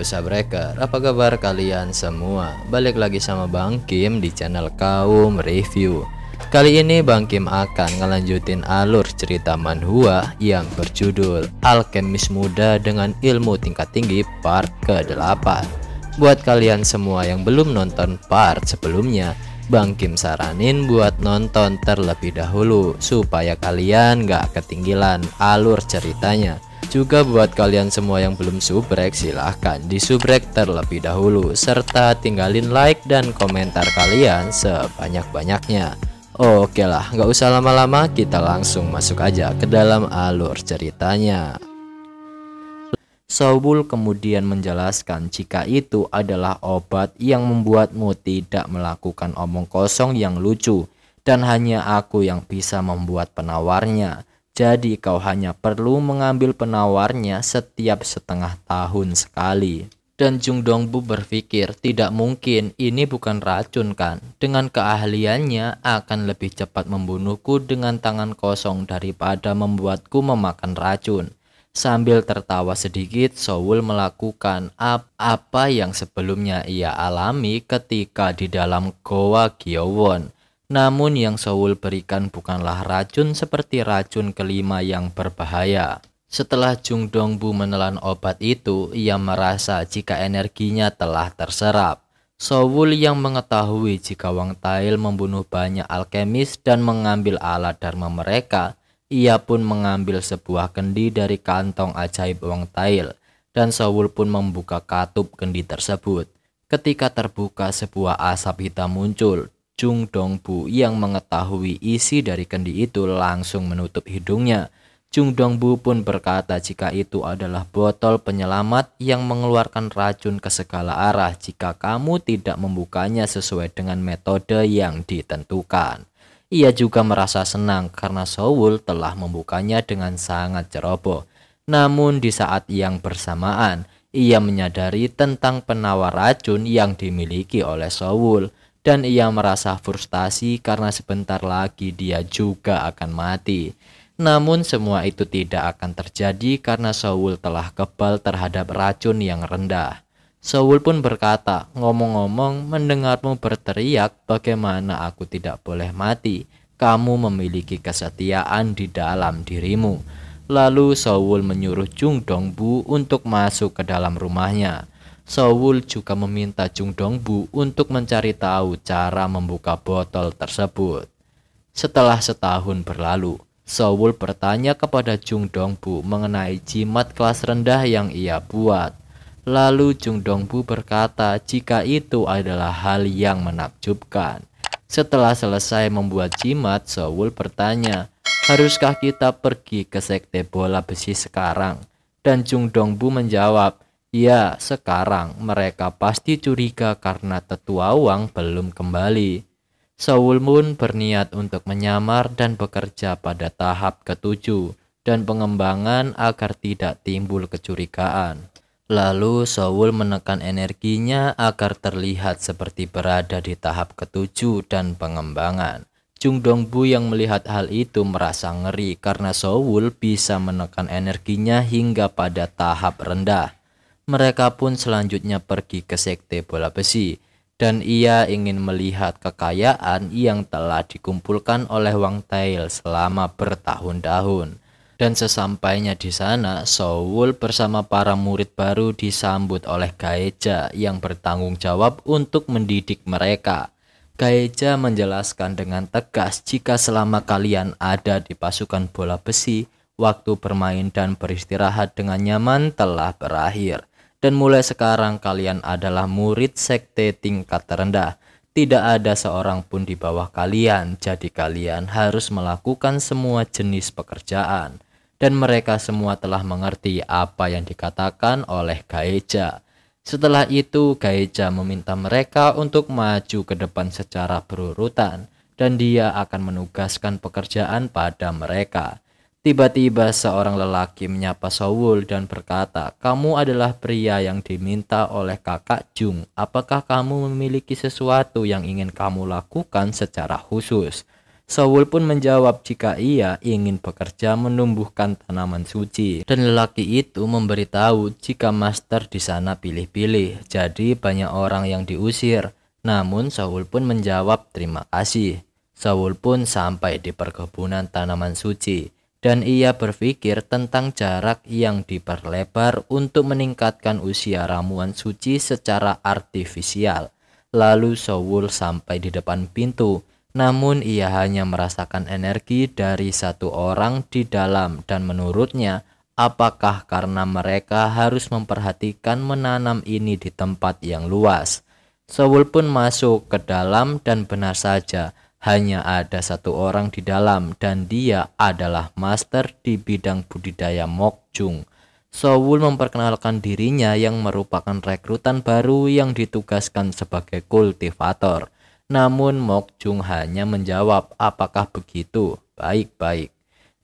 Halo Subbreaker, apa kabar kalian semua? Balik lagi sama Bang Kim di channel Kaum Review. Kali ini Bang Kim akan ngelanjutin alur cerita manhwa yang berjudul Alkemis Muda dengan Ilmu Tingkat Tinggi part ke-8. Buat kalian semua yang belum nonton part sebelumnya, Bang Kim saranin buat nonton terlebih dahulu supaya kalian gak ketinggalan alur ceritanya. Juga buat kalian semua yang belum subrek, silahkan di subrek terlebih dahulu serta tinggalin like dan komentar kalian sebanyak-banyaknya. Oke lah, nggak usah lama-lama, kita langsung masuk aja ke dalam alur ceritanya. Sowul kemudian menjelaskan jika itu adalah obat yang membuatmu tidak melakukan omong kosong yang lucu, dan hanya aku yang bisa membuat penawarnya. Jadi kau hanya perlu mengambil penawarnya setiap setengah tahun sekali. Dan Jung Dongbu berpikir tidak mungkin, ini bukan racun kan. Dengan keahliannya akan lebih cepat membunuhku dengan tangan kosong daripada membuatku memakan racun. Sambil tertawa sedikit, Sowul melakukan apa yang sebelumnya ia alami ketika di dalam Goa Gyowon. Namun yang Sowul berikan bukanlah racun seperti racun kelima yang berbahaya. Setelah Jung Dongbu menelan obat itu, ia merasa jika energinya telah terserap. Sowul yang mengetahui jika Wang Tail membunuh banyak alkemis dan mengambil alat dharma mereka, ia pun mengambil sebuah kendi dari kantong ajaib Wang Tail, dan Sowul pun membuka katup kendi tersebut. Ketika terbuka, sebuah asap hitam muncul. Jung Dongbu yang mengetahui isi dari kendi itu langsung menutup hidungnya. Jung Dongbu pun berkata jika itu adalah botol penyelamat yang mengeluarkan racun ke segala arah jika kamu tidak membukanya sesuai dengan metode yang ditentukan. Ia juga merasa senang karena Sowul telah membukanya dengan sangat ceroboh. Namun di saat yang bersamaan, ia menyadari tentang penawar racun yang dimiliki oleh Sowul. Dan ia merasa frustasi karena sebentar lagi dia juga akan mati. Namun semua itu tidak akan terjadi karena Sowul telah kebal terhadap racun yang rendah. Sowul pun berkata, ngomong-ngomong, mendengarmu berteriak, bagaimana aku tidak boleh mati? Kamu memiliki kesetiaan di dalam dirimu. Lalu Sowul menyuruh Jung Dongbu untuk masuk ke dalam rumahnya. Sowul juga meminta Jung Dongbu untuk mencari tahu cara membuka botol tersebut. Setelah setahun berlalu, Sowul bertanya kepada Jung Dongbu mengenai jimat kelas rendah yang ia buat. Lalu Jung Dongbu berkata jika itu adalah hal yang menakjubkan. Setelah selesai membuat jimat, Sowul bertanya, haruskah kita pergi ke sekte bola besi sekarang? Dan Jung Dongbu menjawab, ya, sekarang mereka pasti curiga karena tetua Wang belum kembali. Sowul pun berniat untuk menyamar dan bekerja pada tahap ke-7 dan pengembangan agar tidak timbul kecurigaan. Lalu Sowul menekan energinya agar terlihat seperti berada di tahap ke-7 dan pengembangan. Jung Dongbu yang melihat hal itu merasa ngeri karena Sowul bisa menekan energinya hingga pada tahap rendah. Mereka pun selanjutnya pergi ke sekte bola besi, dan ia ingin melihat kekayaan yang telah dikumpulkan oleh Wang Tail selama bertahun-tahun. Dan sesampainya di sana, Sowul bersama para murid baru disambut oleh Gaeja yang bertanggung jawab untuk mendidik mereka. Gaeja menjelaskan dengan tegas jika selama kalian ada di pasukan bola besi, waktu bermain dan beristirahat dengan nyaman telah berakhir. Dan mulai sekarang kalian adalah murid sekte tingkat terendah. Tidak ada seorang pun di bawah kalian, jadi kalian harus melakukan semua jenis pekerjaan. Dan mereka semua telah mengerti apa yang dikatakan oleh Gaeja. Setelah itu Gaeja meminta mereka untuk maju ke depan secara berurutan, dan dia akan menugaskan pekerjaan pada mereka. Tiba-tiba seorang lelaki menyapa Sowul dan berkata, kamu adalah pria yang diminta oleh kakak Jung. Apakah kamu memiliki sesuatu yang ingin kamu lakukan secara khusus? Saul pun menjawab jika ia ingin bekerja menumbuhkan tanaman suci. Dan lelaki itu memberitahu jika master di sana pilih-pilih, jadi banyak orang yang diusir. Namun Saul pun menjawab terima kasih. Saul pun sampai di perkebunan tanaman suci, dan ia berpikir tentang jarak yang diperlebar untuk meningkatkan usia ramuan suci secara artifisial. Lalu Saul sampai di depan pintu. Namun ia hanya merasakan energi dari satu orang di dalam, dan menurutnya apakah karena mereka harus memperhatikan menanam ini di tempat yang luas. Saul pun masuk ke dalam dan benar saja hanya ada satu orang di dalam, dan dia adalah master di bidang budidaya mokjung. Saul memperkenalkan dirinya yang merupakan rekrutan baru yang ditugaskan sebagai kultivator. Namun Mokjung hanya menjawab, apakah begitu? Baik-baik.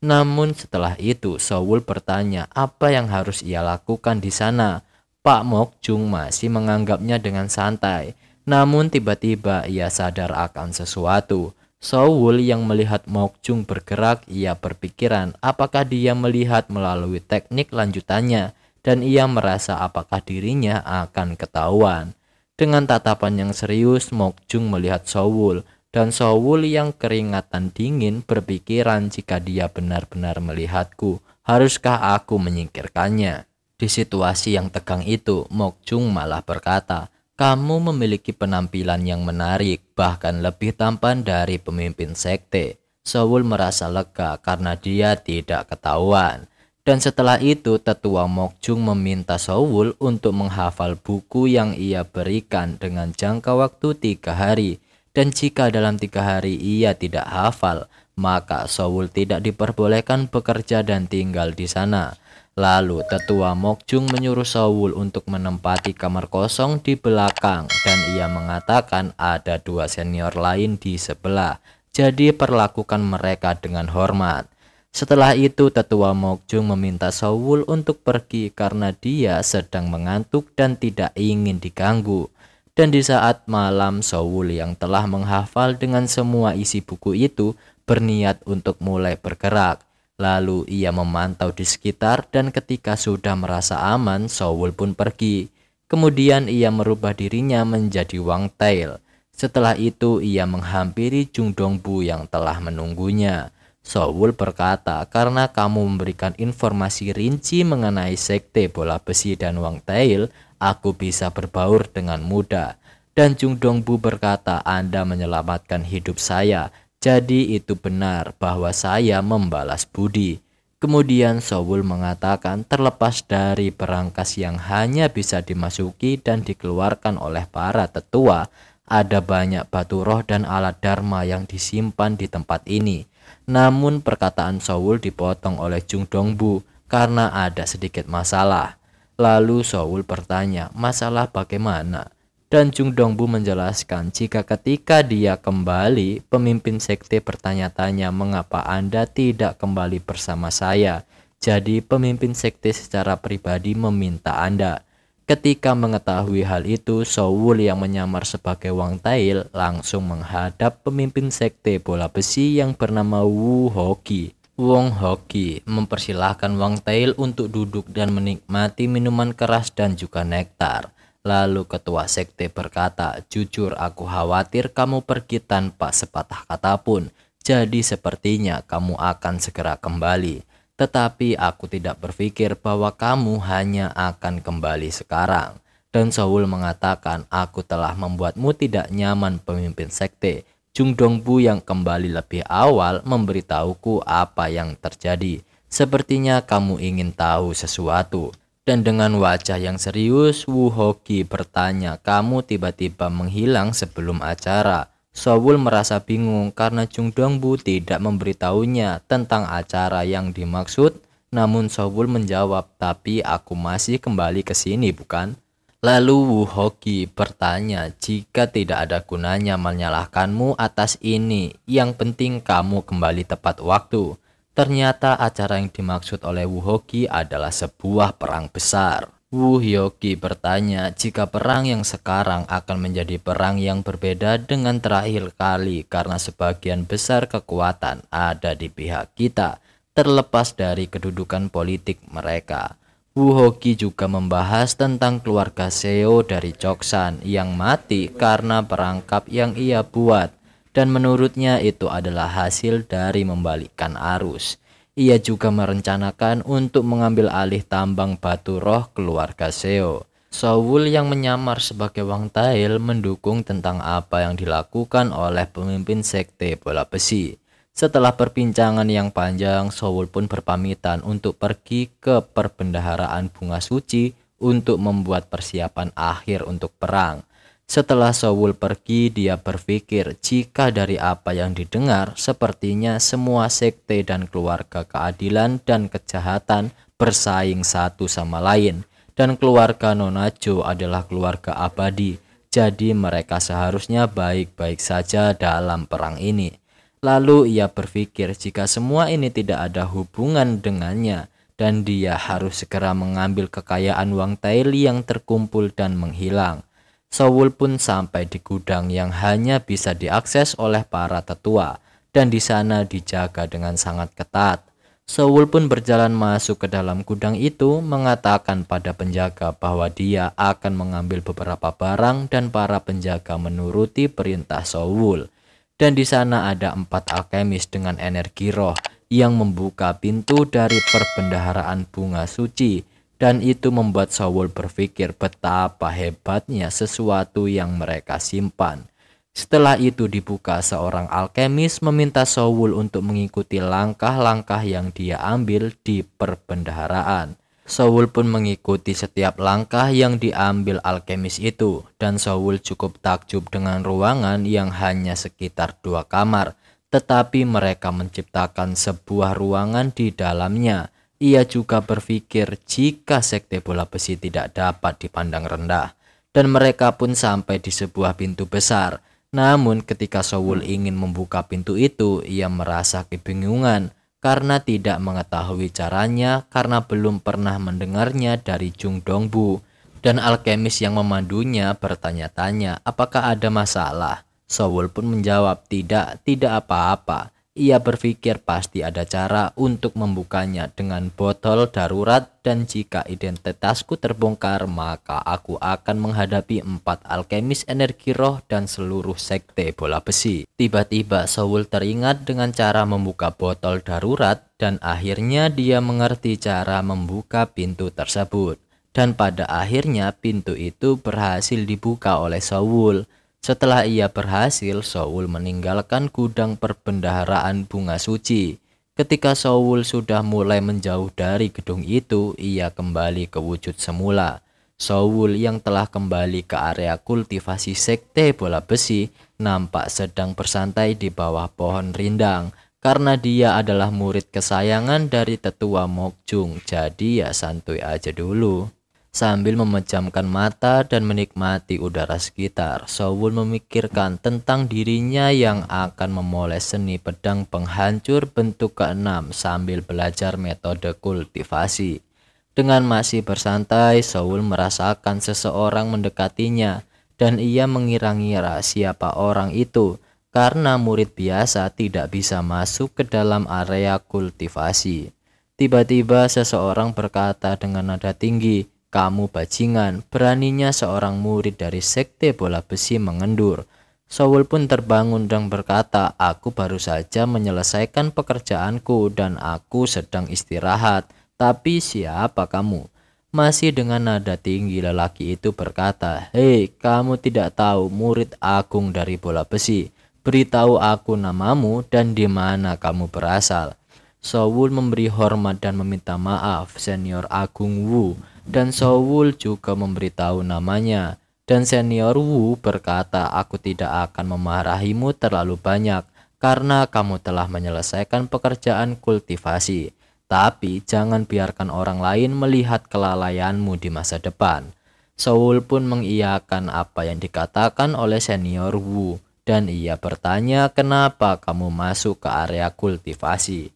Namun setelah itu Saul bertanya apa yang harus ia lakukan di sana. Pak Mokjung masih menganggapnya dengan santai. Namun tiba-tiba ia sadar akan sesuatu. Saul yang melihat Mokjung bergerak, ia berpikiran apakah dia melihat melalui teknik lanjutannya, dan ia merasa apakah dirinya akan ketahuan. Dengan tatapan yang serius, Mokjung melihat Saul, dan Saul yang keringatan dingin berpikiran jika dia benar-benar melihatku, haruskah aku menyingkirkannya? Di situasi yang tegang itu, Mokjung malah berkata, kamu memiliki penampilan yang menarik, bahkan lebih tampan dari pemimpin sekte. Saul merasa lega karena dia tidak ketahuan. Dan setelah itu tetua Mokjung meminta Saul untuk menghafal buku yang ia berikan dengan jangka waktu 3 hari. Dan jika dalam 3 hari ia tidak hafal, maka Saul tidak diperbolehkan bekerja dan tinggal di sana. Lalu tetua Mokjung menyuruh Saul untuk menempati kamar kosong di belakang, dan ia mengatakan ada 2 senior lain di sebelah. Jadi perlakukan mereka dengan hormat. Setelah itu tetua Mokjung meminta Saul untuk pergi karena dia sedang mengantuk dan tidak ingin diganggu. Dan di saat malam, Saul yang telah menghafal dengan semua isi buku itu berniat untuk mulai bergerak. Lalu ia memantau di sekitar, dan ketika sudah merasa aman, Saul pun pergi. Kemudian ia merubah dirinya menjadi Wang Tail. Setelah itu ia menghampiri Jung Dongbu yang telah menunggunya. Saul berkata, karena kamu memberikan informasi rinci mengenai sekte bola besi dan Wang Tail, aku bisa berbaur dengan mudah. Dan Jung Dongbu berkata, Anda menyelamatkan hidup saya, jadi itu benar bahwa saya membalas budi. Kemudian Saul mengatakan, terlepas dari berangkas yang hanya bisa dimasuki dan dikeluarkan oleh para tetua, ada banyak batu roh dan alat dharma yang disimpan di tempat ini. Namun perkataan Saul dipotong oleh Jung Dongbu karena ada sedikit masalah. Lalu Saul bertanya, masalah bagaimana? Dan Jung Dongbu menjelaskan jika ketika dia kembali, pemimpin sekte bertanya-tanya mengapa Anda tidak kembali bersama saya. Jadi pemimpin sekte secara pribadi meminta Anda. Ketika mengetahui hal itu, Saul yang menyamar sebagai Wang Tail langsung menghadap pemimpin sekte bola besi yang bernama Wu Hoki. Wong Hoki mempersilahkan Wang Tail untuk duduk dan menikmati minuman keras dan juga nektar. Lalu ketua sekte berkata, jujur aku khawatir kamu pergi tanpa sepatah kata pun. Jadi sepertinya kamu akan segera kembali. Tetapi aku tidak berpikir bahwa kamu hanya akan kembali sekarang. Dan Saul mengatakan, aku telah membuatmu tidak nyaman pemimpin sekte. Jung Dongbu yang kembali lebih awal memberitahuku apa yang terjadi. Sepertinya kamu ingin tahu sesuatu. Dan dengan wajah yang serius, Wu Hoki bertanya, kamu tiba-tiba menghilang sebelum acara. Saul merasa bingung karena Jung Dongbu tidak memberitahunya tentang acara yang dimaksud. Namun Saul menjawab, tapi aku masih kembali ke sini bukan? Lalu Wu Hoki bertanya, jika tidak ada gunanya menyalahkanmu atas ini, yang penting kamu kembali tepat waktu. Ternyata acara yang dimaksud oleh Wu Hoki adalah sebuah perang besar. Wu Hyoki bertanya jika perang yang sekarang akan menjadi perang yang berbeda dengan terakhir kali karena sebagian besar kekuatan ada di pihak kita, terlepas dari kedudukan politik mereka. Wu Hyoki juga membahas tentang keluarga Seo dari Choksan yang mati karena perangkap yang ia buat, dan menurutnya itu adalah hasil dari membalikkan arus. Ia juga merencanakan untuk mengambil alih tambang batu roh keluarga Seo. Soul yang menyamar sebagai Wang Tail mendukung tentang apa yang dilakukan oleh pemimpin sekte bola besi. Setelah perbincangan yang panjang, Soul pun berpamitan untuk pergi ke perbendaharaan bunga suci untuk membuat persiapan akhir untuk perang. Setelah Soul pergi, dia berpikir jika dari apa yang didengar, sepertinya semua sekte dan keluarga keadilan dan kejahatan bersaing satu sama lain. Dan keluarga Nonajo adalah keluarga abadi, jadi mereka seharusnya baik-baik saja dalam perang ini. Lalu ia berpikir jika semua ini tidak ada hubungan dengannya, dan dia harus segera mengambil kekayaan Wang Tail yang terkumpul dan menghilang. Soul pun sampai di gudang yang hanya bisa diakses oleh para tetua, dan di sana dijaga dengan sangat ketat. Soul pun berjalan masuk ke dalam gudang itu, mengatakan pada penjaga bahwa dia akan mengambil beberapa barang dan para penjaga menuruti perintah Soul. Dan di sana ada 4 alkemis dengan energi roh yang membuka pintu dari perbendaharaan bunga suci. Dan itu membuat Soul berpikir betapa hebatnya sesuatu yang mereka simpan. Setelah itu dibuka, seorang alkemis meminta Soul untuk mengikuti langkah-langkah yang dia ambil di perbendaharaan. Soul pun mengikuti setiap langkah yang diambil alkemis itu, dan Soul cukup takjub dengan ruangan yang hanya sekitar 2 kamar, tetapi mereka menciptakan sebuah ruangan di dalamnya. Ia juga berpikir jika sekte bola besi tidak dapat dipandang rendah, dan mereka pun sampai di sebuah pintu besar. Namun ketika Soul ingin membuka pintu itu, ia merasa kebingungan karena tidak mengetahui caranya karena belum pernah mendengarnya dari Jung Dongbu. Dan alkemis yang memandunya bertanya-tanya apakah ada masalah. Soul pun menjawab tidak apa-apa. Ia berpikir pasti ada cara untuk membukanya dengan botol darurat, dan jika identitasku terbongkar maka aku akan menghadapi 4 alkemis energi roh dan seluruh sekte bola besi. Tiba-tiba Soul teringat dengan cara membuka botol darurat, dan akhirnya dia mengerti cara membuka pintu tersebut. Dan pada akhirnya pintu itu berhasil dibuka oleh Soul. Setelah ia berhasil, Soul meninggalkan gudang perbendaharaan bunga suci. Ketika Soul sudah mulai menjauh dari gedung itu, ia kembali ke wujud semula. Soul yang telah kembali ke area kultivasi sekte bola besi nampak sedang bersantai di bawah pohon rindang. Karena dia adalah murid kesayangan dari tetua Mokjung, jadi ya santuy aja dulu. Sambil memejamkan mata dan menikmati udara sekitar, Soul memikirkan tentang dirinya yang akan memoles seni pedang penghancur bentuk ke-6 sambil belajar metode kultivasi. Dengan masih bersantai, Soul merasakan seseorang mendekatinya, dan ia mengira-ngira siapa orang itu, karena murid biasa tidak bisa masuk ke dalam area kultivasi. Tiba-tiba seseorang berkata dengan nada tinggi, "Kamu bajingan." Beraninya seorang murid dari sekte bola besi mengendur. Soul pun terbangun dan berkata, "Aku baru saja menyelesaikan pekerjaanku dan aku sedang istirahat. Tapi siapa kamu?" Masih dengan nada tinggi lelaki itu berkata, "Hei, kamu tidak tahu murid agung dari bola besi. Beritahu aku namamu dan di mana kamu berasal." Soul memberi hormat dan meminta maaf, Senior Agung Wu. Dan Soul juga memberitahu namanya. Dan Senior Wu berkata, "Aku tidak akan memarahimu terlalu banyak karena kamu telah menyelesaikan pekerjaan kultivasi. Tapi jangan biarkan orang lain melihat kelalaianmu di masa depan." Soul pun mengiyakan apa yang dikatakan oleh Senior Wu, dan ia bertanya, "Kenapa kamu masuk ke area kultivasi?"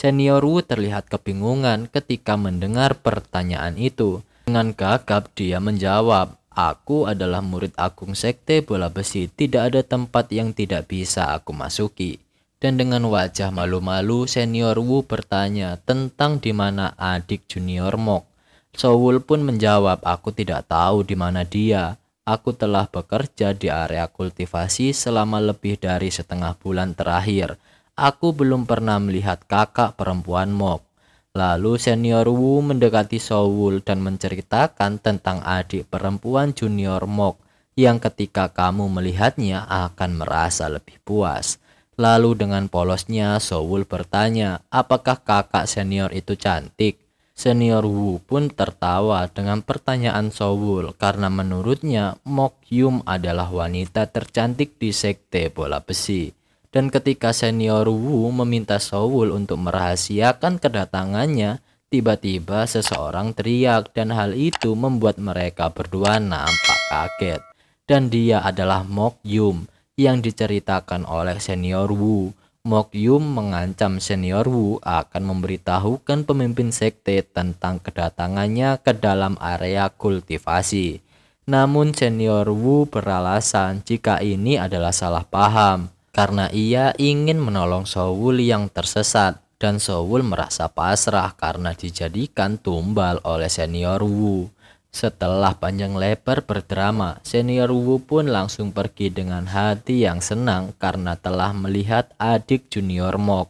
Senior Wu terlihat kebingungan ketika mendengar pertanyaan itu. Dengan gagap dia menjawab, "Aku adalah murid agung Sekte Bola Besi, tidak ada tempat yang tidak bisa aku masuki." Dan dengan wajah malu-malu, senior Wu bertanya tentang di mana adik junior Mok. Soul pun menjawab, "Aku tidak tahu di mana dia. Aku telah bekerja di area kultivasi selama lebih dari setengah bulan terakhir. Aku belum pernah melihat kakak perempuan Mok." Lalu senior Wu mendekati Soul dan menceritakan tentang adik perempuan junior Mok yang ketika kamu melihatnya akan merasa lebih puas. Lalu dengan polosnya Soul bertanya, "Apakah kakak senior itu cantik?" Senior Wu pun tertawa dengan pertanyaan Soul karena menurutnya Mok Yum adalah wanita tercantik di Sekte Bola Besi. Dan ketika senior Wu meminta Soul untuk merahasiakan kedatangannya, tiba-tiba seseorang teriak dan hal itu membuat mereka berdua nampak kaget. Dan dia adalah Mok Yum yang diceritakan oleh senior Wu. Mok Yum mengancam senior Wu akan memberitahukan pemimpin sekte tentang kedatangannya ke dalam area kultivasi. Namun senior Wu beralasan jika ini adalah salah paham, karena ia ingin menolong Soul yang tersesat, dan Soul merasa pasrah karena dijadikan tumbal oleh senior Wu. Setelah panjang lebar berdrama, senior Wu pun langsung pergi dengan hati yang senang karena telah melihat adik junior Mok.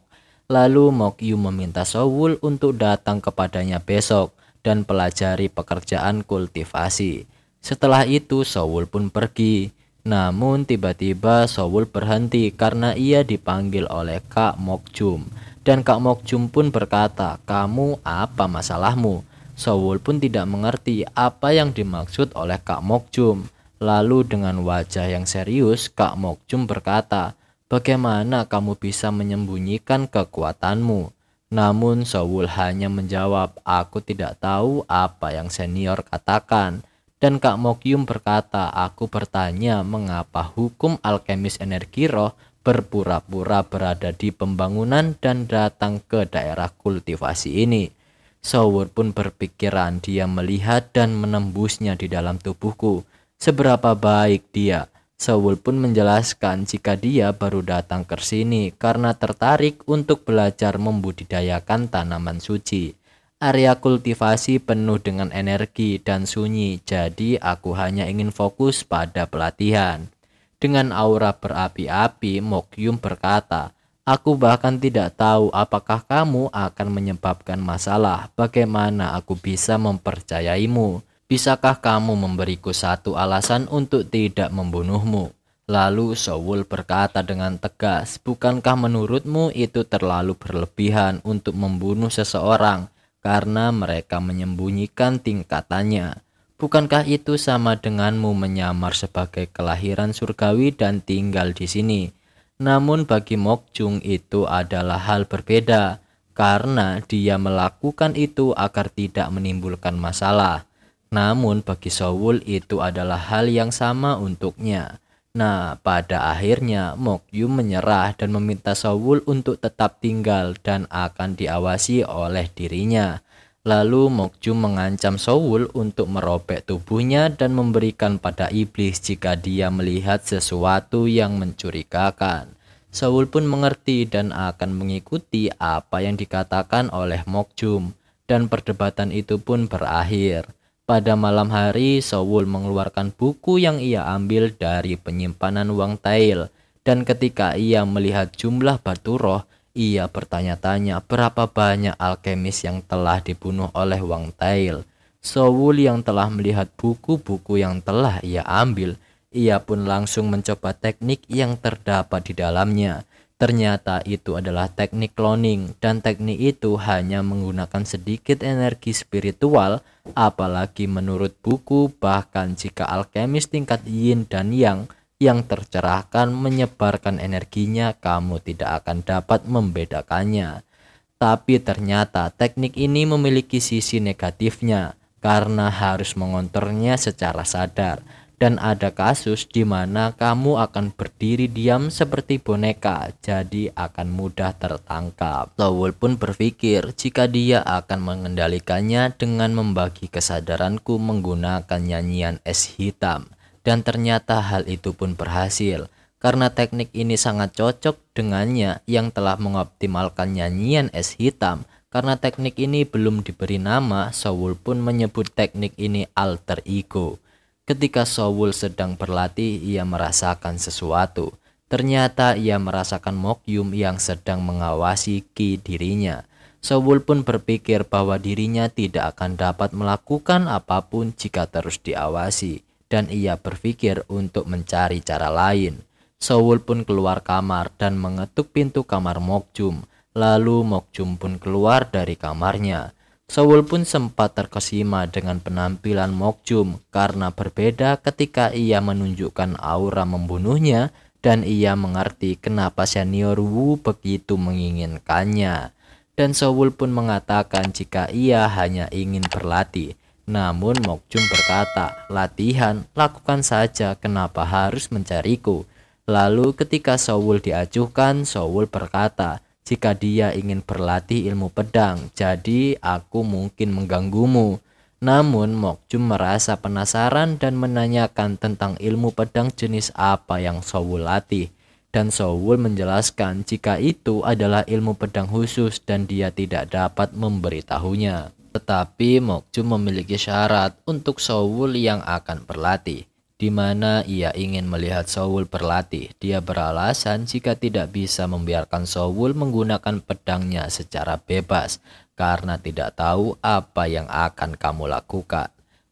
Lalu Mok Yu meminta Soul untuk datang kepadanya besok dan pelajari pekerjaan kultivasi. Setelah itu Soul pun pergi. Namun tiba-tiba Soul berhenti karena ia dipanggil oleh Kak Mok Jum. Dan Kak Mok Jum pun berkata, "Kamu apa masalahmu?" Soul pun tidak mengerti apa yang dimaksud oleh Kak Mok Jum. Lalu dengan wajah yang serius Kak Mok Jum berkata, "Bagaimana kamu bisa menyembunyikan kekuatanmu?" Namun Soul hanya menjawab, "Aku tidak tahu apa yang senior katakan." Dan Kak Mok Yum berkata, "Aku bertanya mengapa hukum alkemis energi roh berpura-pura berada di pembangunan dan datang ke daerah kultivasi ini." Soul pun berpikiran, dia melihat dan menembusnya di dalam tubuhku. Seberapa baik dia. Soul pun menjelaskan jika dia baru datang ke sini karena tertarik untuk belajar membudidayakan tanaman suci. Area kultivasi penuh dengan energi dan sunyi, jadi aku hanya ingin fokus pada pelatihan. Dengan aura berapi-api, Mok Yum berkata, "Aku bahkan tidak tahu apakah kamu akan menyebabkan masalah. Bagaimana aku bisa mempercayaimu? Bisakah kamu memberiku satu alasan untuk tidak membunuhmu?" Lalu Soul berkata dengan tegas, "Bukankah menurutmu itu terlalu berlebihan untuk membunuh seseorang karena mereka menyembunyikan tingkatannya? Bukankah itu sama denganmu menyamar sebagai kelahiran surgawi dan tinggal di sini?" Namun bagi Mok Jung itu adalah hal berbeda, karena dia melakukan itu agar tidak menimbulkan masalah. Namun bagi Soul itu adalah hal yang sama untuknya. Nah, pada akhirnya Mok Yum menyerah dan meminta Soul untuk tetap tinggal dan akan diawasi oleh dirinya. Lalu Mok Jum mengancam Soul untuk merobek tubuhnya dan memberikan pada iblis jika dia melihat sesuatu yang mencurigakan. Soul pun mengerti dan akan mengikuti apa yang dikatakan oleh Mok Jum, dan perdebatan itu pun berakhir. Pada malam hari, Soul mengeluarkan buku yang ia ambil dari penyimpanan Wang Tail, dan ketika ia melihat jumlah batu roh, ia bertanya-tanya berapa banyak alkemis yang telah dibunuh oleh Wang Tail. Soul yang telah melihat buku-buku yang telah ia ambil, ia pun langsung mencoba teknik yang terdapat di dalamnya. Ternyata itu adalah teknik cloning, dan teknik itu hanya menggunakan sedikit energi spiritual, apalagi menurut buku bahkan jika alkemis tingkat yin dan yang tercerahkan menyebarkan energinya, kamu tidak akan dapat membedakannya. Tapi ternyata teknik ini memiliki sisi negatifnya karena harus mengontrolnya secara sadar. Dan ada kasus di mana kamu akan berdiri diam seperti boneka, jadi akan mudah tertangkap. Saul pun berpikir jika dia akan mengendalikannya dengan membagi kesadaranku menggunakan nyanyian es hitam. Dan ternyata hal itu pun berhasil, karena teknik ini sangat cocok dengannya yang telah mengoptimalkan nyanyian es hitam. Karena teknik ini belum diberi nama, Saul pun menyebut teknik ini alter ego. Ketika Saul sedang berlatih, ia merasakan sesuatu. Ternyata ia merasakan Mokyum yang sedang mengawasi ki dirinya. Saul pun berpikir bahwa dirinya tidak akan dapat melakukan apapun jika terus diawasi, dan ia berpikir untuk mencari cara lain. Saul pun keluar kamar dan mengetuk pintu kamar Mokyum. Lalu Mokyum pun keluar dari kamarnya. Saul pun sempat terkesima dengan penampilan Mokyum karena berbeda ketika ia menunjukkan aura membunuhnya, dan ia mengerti kenapa senior Wu begitu menginginkannya. Dan Saul pun mengatakan jika ia hanya ingin berlatih. Namun Mokyum berkata, "Latihan, lakukan saja, kenapa harus mencariku?" Lalu ketika Saul diajukan, Saul berkata, "Jika dia ingin berlatih ilmu pedang, jadi aku mungkin mengganggumu." Namun Mokyum merasa penasaran dan menanyakan tentang ilmu pedang jenis apa yang Saul latih. Dan Saul menjelaskan jika itu adalah ilmu pedang khusus dan dia tidak dapat memberitahunya. Tetapi Mokyum memiliki syarat untuk Saul yang akan berlatih, di mana ia ingin melihat Saul berlatih. Dia beralasan jika tidak bisa membiarkan Saul menggunakan pedangnya secara bebas karena tidak tahu apa yang akan kamu lakukan.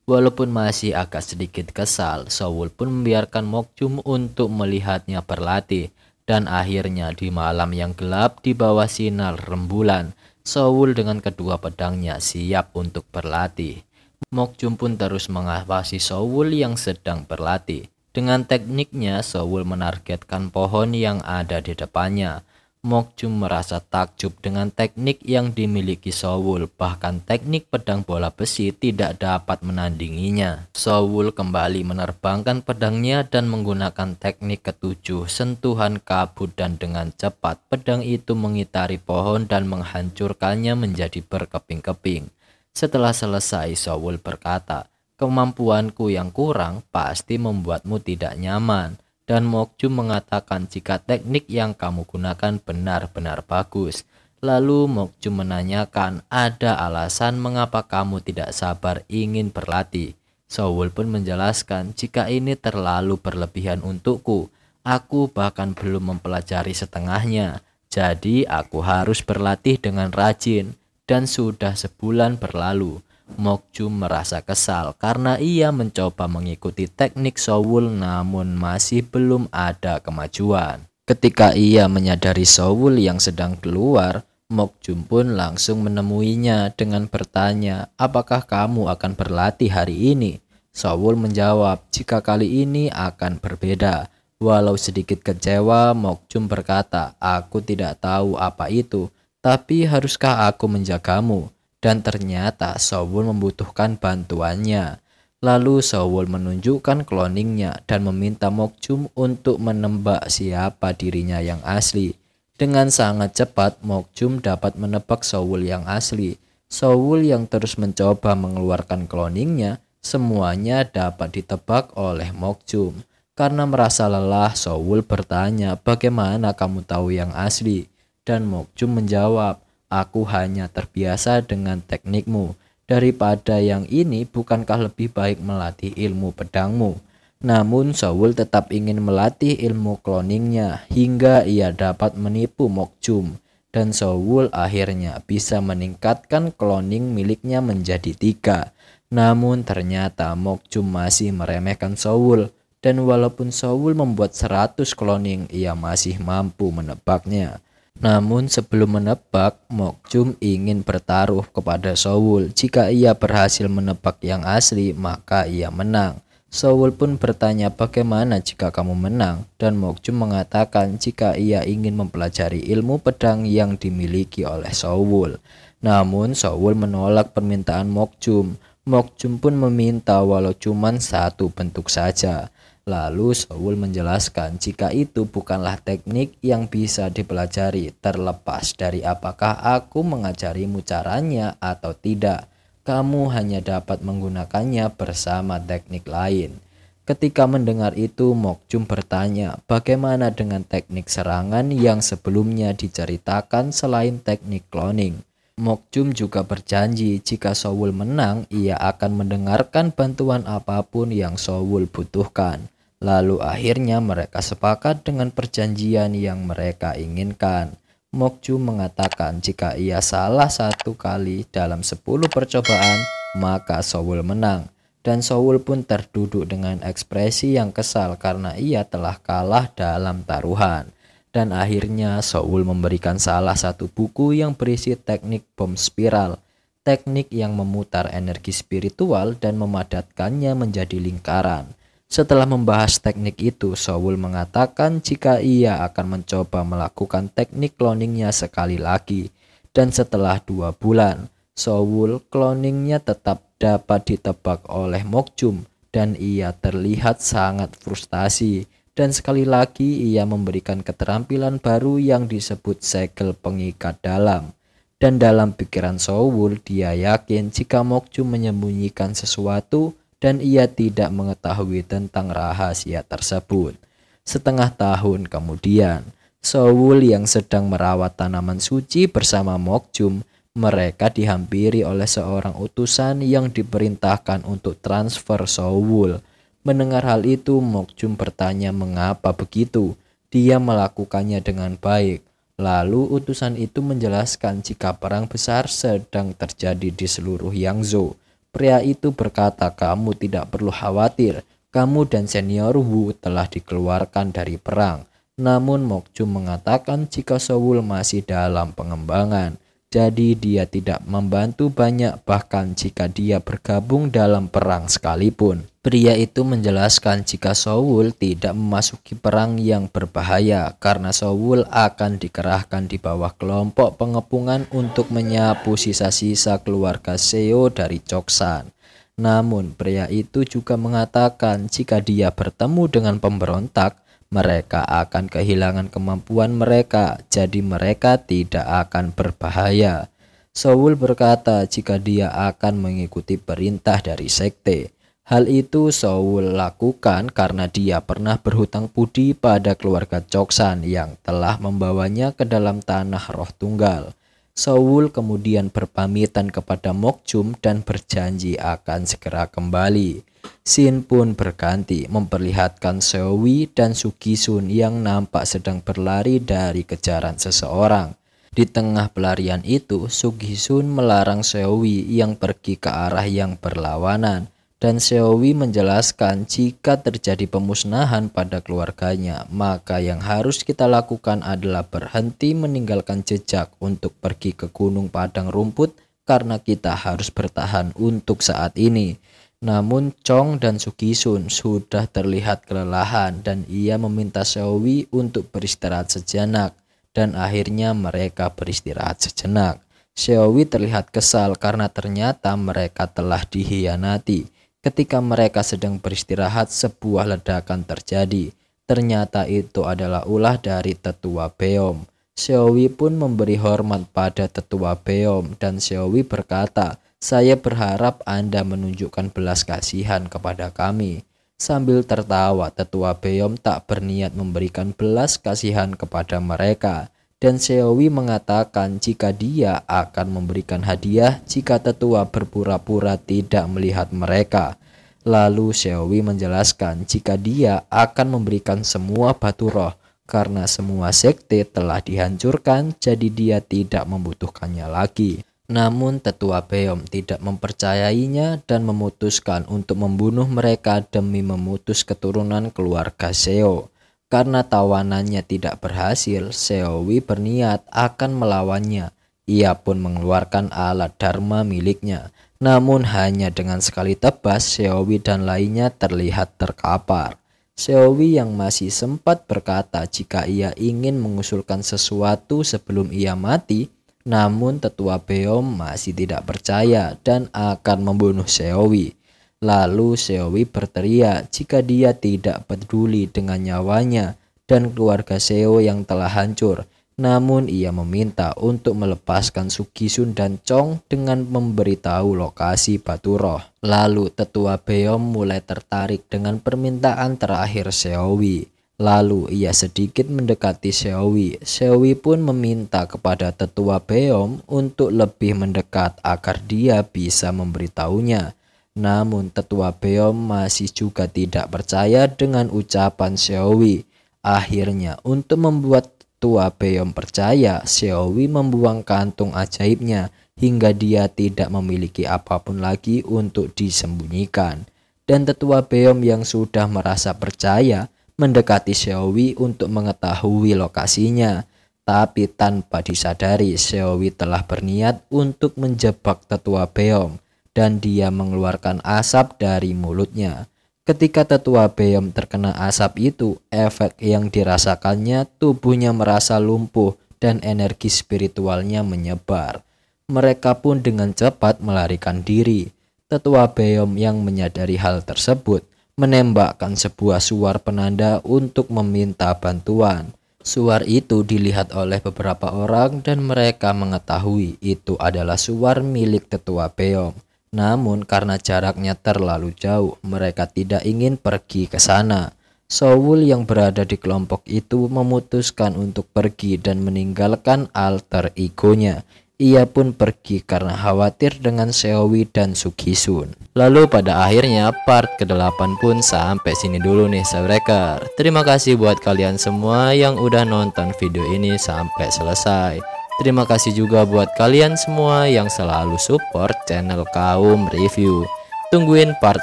Walaupun masih agak sedikit kesal, Saul pun membiarkan Mokyum untuk melihatnya berlatih. Dan akhirnya di malam yang gelap di bawah sinar rembulan, Saul dengan kedua pedangnya siap untuk berlatih. Mokyum pun terus mengawasi Saul yang sedang berlatih. Dengan tekniknya, Saul menargetkan pohon yang ada di depannya. Mokyum merasa takjub dengan teknik yang dimiliki Saul, bahkan teknik pedang bola besi tidak dapat menandinginya. Saul kembali menerbangkan pedangnya dan menggunakan teknik ketujuh, sentuhan kabut, dan dengan cepat pedang itu mengitari pohon dan menghancurkannya menjadi berkeping-keping. Setelah selesai, Saul berkata, "Kemampuanku yang kurang pasti membuatmu tidak nyaman." Dan Mokyum mengatakan jika teknik yang kamu gunakan benar-benar bagus. Lalu Mokyum menanyakan, "Ada alasan mengapa kamu tidak sabar ingin berlatih?" Saul pun menjelaskan, "Jika ini terlalu berlebihan untukku, aku bahkan belum mempelajari setengahnya. Jadi aku harus berlatih dengan rajin." Dan sudah sebulan berlalu. Mokyum merasa kesal karena ia mencoba mengikuti teknik Saul namun masih belum ada kemajuan. Ketika ia menyadari Saul yang sedang keluar, Mokyum pun langsung menemuinya dengan bertanya, "Apakah kamu akan berlatih hari ini?" Saul menjawab, "Jika kali ini akan berbeda." Walau sedikit kecewa, Mokyum berkata, "Aku tidak tahu apa itu, tapi haruskah aku menjagamu?" Dan ternyata Saul membutuhkan bantuannya. Lalu Saul menunjukkan cloningnya dan meminta Mokyum untuk menebak siapa dirinya yang asli. Dengan sangat cepat Mokyum dapat menebak Saul yang asli. Saul yang terus mencoba mengeluarkan cloningnya, semuanya dapat ditebak oleh Mokyum. Karena merasa lelah, Saul bertanya, "Bagaimana kamu tahu yang asli?" Dan Mokyum menjawab, "Aku hanya terbiasa dengan teknikmu. Daripada yang ini, bukankah lebih baik melatih ilmu pedangmu?" Namun Saul tetap ingin melatih ilmu cloningnya hingga ia dapat menipu Mokyum. Dan Saul akhirnya bisa meningkatkan cloning miliknya menjadi 3. Namun ternyata Mokyum masih meremehkan Saul. Dan walaupun Saul membuat 100 cloning, ia masih mampu menebaknya. Namun sebelum menebak, Mokyum ingin bertaruh kepada Saul. Jika ia berhasil menebak yang asli, maka ia menang. Saul pun bertanya, "Bagaimana jika kamu menang?" Dan Mokyum mengatakan jika ia ingin mempelajari ilmu pedang yang dimiliki oleh Saul. Namun Saul menolak permintaan Mokyum. Mokjum pun meminta walau cuman satu bentuk saja. Lalu Soul menjelaskan jika itu bukanlah teknik yang bisa dipelajari terlepas dari apakah aku mengajarimu caranya atau tidak. Kamu hanya dapat menggunakannya bersama teknik lain. Ketika mendengar itu, Mokjum bertanya, bagaimana dengan teknik serangan yang sebelumnya diceritakan selain teknik cloning? Mokjum juga berjanji jika Soul menang, ia akan mendengarkan bantuan apapun yang Soul butuhkan. Lalu akhirnya mereka sepakat dengan perjanjian yang mereka inginkan. Mokjum mengatakan jika ia salah satu kali dalam 10 percobaan, maka Soul menang. Dan Soul pun terduduk dengan ekspresi yang kesal karena ia telah kalah dalam taruhan. Dan akhirnya Soul memberikan salah satu buku yang berisi teknik bom spiral, teknik yang memutar energi spiritual dan memadatkannya menjadi lingkaran. Setelah membahas teknik itu, Soul mengatakan jika ia akan mencoba melakukan teknik cloningnya sekali lagi. Dan setelah 2 bulan, Soul cloningnya tetap dapat ditebak oleh Mokjum dan ia terlihat sangat frustasi. Dan sekali lagi ia memberikan keterampilan baru yang disebut segel pengikat dalam. Dan dalam pikiran Soul, dia yakin jika Mokjum menyembunyikan sesuatu dan ia tidak mengetahui tentang rahasia tersebut. Setengah tahun kemudian, Soul yang sedang merawat tanaman suci bersama Mokjum, mereka dihampiri oleh seorang utusan yang diperintahkan untuk transfer Soul. Mendengar hal itu, Mokjum bertanya mengapa begitu. Dia melakukannya dengan baik. Lalu utusan itu menjelaskan jika perang besar sedang terjadi di seluruh Yangzhou. Pria itu berkata, kamu tidak perlu khawatir, kamu dan senior Wu telah dikeluarkan dari perang. Namun Mokjum mengatakan jika Soul masih dalam pengembangan. Jadi dia tidak membantu banyak bahkan jika dia bergabung dalam perang sekalipun. Pria itu menjelaskan jika Soul tidak memasuki perang yang berbahaya karena Soul akan dikerahkan di bawah kelompok pengepungan untuk menyapu sisa-sisa keluarga Seo dari Choksan. Namun pria itu juga mengatakan jika dia bertemu dengan pemberontak, mereka akan kehilangan kemampuan mereka, jadi mereka tidak akan berbahaya. Soul berkata jika dia akan mengikuti perintah dari sekte. Hal itu Soul lakukan karena dia pernah berhutang budi pada keluarga Choksan yang telah membawanya ke dalam tanah roh tunggal. Soul kemudian berpamitan kepada Mokjum dan berjanji akan segera kembali. Scene pun berganti memperlihatkan Seowi dan Sugisun yang nampak sedang berlari dari kejaran seseorang. Di tengah pelarian itu, Sugisun melarang Seowi yang pergi ke arah yang berlawanan dan Seowi menjelaskan jika terjadi pemusnahan pada keluarganya, maka yang harus kita lakukan adalah berhenti meninggalkan jejak untuk pergi ke Gunung Padang Rumput karena kita harus bertahan untuk saat ini. Namun Chong dan Sugisun sudah terlihat kelelahan dan ia meminta Seowi untuk beristirahat sejenak dan akhirnya mereka beristirahat sejenak. Seowi terlihat kesal karena ternyata mereka telah dikhianati. Ketika mereka sedang beristirahat, sebuah ledakan terjadi. Ternyata itu adalah ulah dari tetua Beom. Seowi pun memberi hormat pada tetua Beom dan Seowi berkata, saya berharap Anda menunjukkan belas kasihan kepada kami. Sambil tertawa, tetua Beom tak berniat memberikan belas kasihan kepada mereka. Dan Seowi mengatakan jika dia akan memberikan hadiah jika tetua berpura-pura tidak melihat mereka. Lalu Seowi menjelaskan jika dia akan memberikan semua batu roh karena semua sekte telah dihancurkan, jadi dia tidak membutuhkannya lagi. Namun tetua Beom tidak mempercayainya dan memutuskan untuk membunuh mereka demi memutus keturunan keluarga Seo. Karena tawanannya tidak berhasil, Seowi berniat akan melawannya. Ia pun mengeluarkan alat dharma miliknya. Namun hanya dengan sekali tebas, Seowi dan lainnya terlihat terkapar. Seowi yang masih sempat berkata jika ia ingin mengusulkan sesuatu sebelum ia mati, Namun tetua Beom masih tidak percaya dan akan membunuh Seowi. Lalu Seowi berteriak jika dia tidak peduli dengan nyawanya dan keluarga Seo yang telah hancur. Namun ia meminta untuk melepaskan Sugisun dan Chong dengan memberitahu lokasi batu roh. Lalu tetua Beom mulai tertarik dengan permintaan terakhir Seowi. Lalu ia sedikit mendekati Seowi. Seowi pun meminta kepada tetua Beom untuk lebih mendekat agar dia bisa memberitahunya. Namun tetua Beom masih juga tidak percaya dengan ucapan Seowi. Akhirnya untuk membuat tetua Beom percaya, Seowi membuang kantung ajaibnya hingga dia tidak memiliki apapun lagi untuk disembunyikan. Dan tetua Beom yang sudah merasa percaya mendekati Seowi untuk mengetahui lokasinya. Tapi tanpa disadari, Seowi telah berniat untuk menjebak tetua Beom dan dia mengeluarkan asap dari mulutnya. Ketika tetua Beom terkena asap itu, efek yang dirasakannya, tubuhnya merasa lumpuh dan energi spiritualnya menyebar. Mereka pun dengan cepat melarikan diri. Tetua Beom yang menyadari hal tersebut menembakkan sebuah suar penanda untuk meminta bantuan. Suar itu dilihat oleh beberapa orang dan mereka mengetahui itu adalah suar milik tetua Beom. Namun karena jaraknya terlalu jauh, mereka tidak ingin pergi ke sana. Soul yang berada di kelompok itu memutuskan untuk pergi dan meninggalkan alter egonya. Ia pun pergi karena khawatir dengan Seowi dan Sugisun. Lalu pada akhirnya part ke-8 pun sampai sini dulu nih Subscriber. Terima kasih buat kalian semua yang udah nonton video ini sampai selesai. Terima kasih juga buat kalian semua yang selalu support channel Kaum Review. Tungguin part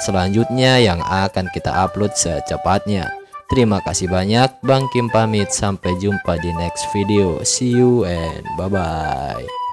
selanjutnya yang akan kita upload secepatnya. Terima kasih banyak, Bang Kim pamit, sampai jumpa di next video. See you and bye-bye.